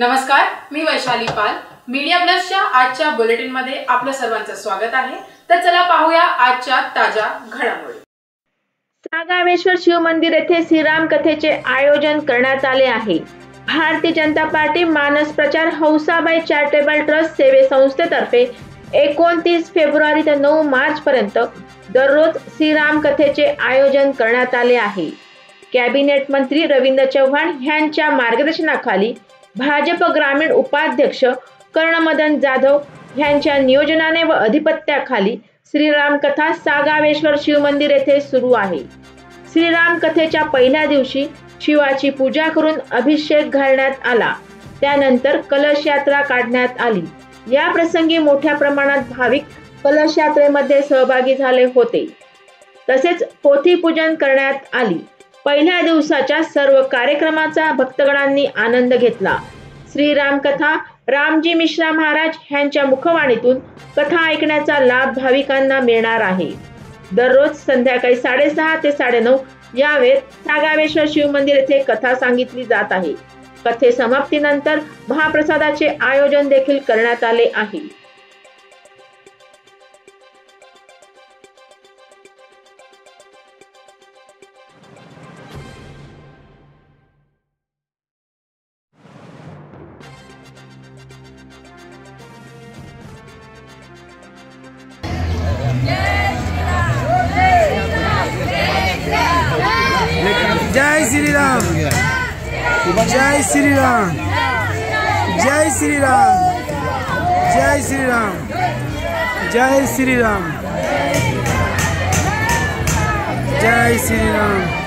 नमस्कार, मी वैशाली पाल. मीडिया प्लसच्या आजच्या बुलेटिन मध्ये आपलं सर्वांचं स्वागत आहे. तर चला पाहूया आजच्या ताज्या घडामोडी. सागावेश्वर शिव मंदिर येथे श्रीराम कथेचे आयोजन करण्यात आले आहे. भारतीय जनता पार्टी मानस प्रचार हौसाबाई चॅरिटेबल ट्रस्ट सेवे संस्थेतर्फे 29 फेब्रुवारी ते 9 मार्च पर्यंत दररोज श्रीराम कथेचे आयोजन करण्यात आले आहे. कॅबिनेट मंत्री रवींद्र चव्हाण यांच्या मार्गदर्शनाखाली भाजप ग्रामीण उपाध्यक्ष कर्णमदन जाधव यांच्या नियोजनाने व अधिपत्याखाली श्रीराम कथा सागावेश्वर शिव मंदिर येथे सुरू आहे. श्रीराम कथेच्या पहिल्या दिवशी शिवाची पूजा करून अभिषेक घालण्यात आला. त्यानंतर कलश यात्रा काढण्यात आली. या प्रसंगी मोठ्या प्रमाणात भाविक कलश यात्रेमध्ये सहभागी झाले होते. तसेच पोथी पूजन करण्यात आली. पहिल्या दिवसाच्या सर्व कार्यक्रमाचा भक्तगणांनी आनंद घेतला. श्रीराम कथा रामजी मिश्रा महाराज यांच्या मुखवाणीतून कथा ऐकण्याचा लाभ भाविकांना मिळणार आहे. दररोज संध्याकाळी 6:30 ते 9:30 या वेळेत सागावेश्वर शिव मंदिर येथे कथा सांगितली जात आहे. कथे समाप्तीनंतर महाप्रसादाचे आयोजन देखील करण्यात आले आहे. जय श्री राम, जय श्री राम, जय श्री राम, जय श्री राम, जय श्री राम, जय श्री राम.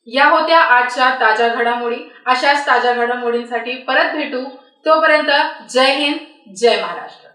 या होत्या आजच्या ताज्या घडामोडी. अशाच ताज्या घडामोडींसाठी परत भेटू. तोपर्यंत जय हिंद, जय महाराष्ट्र.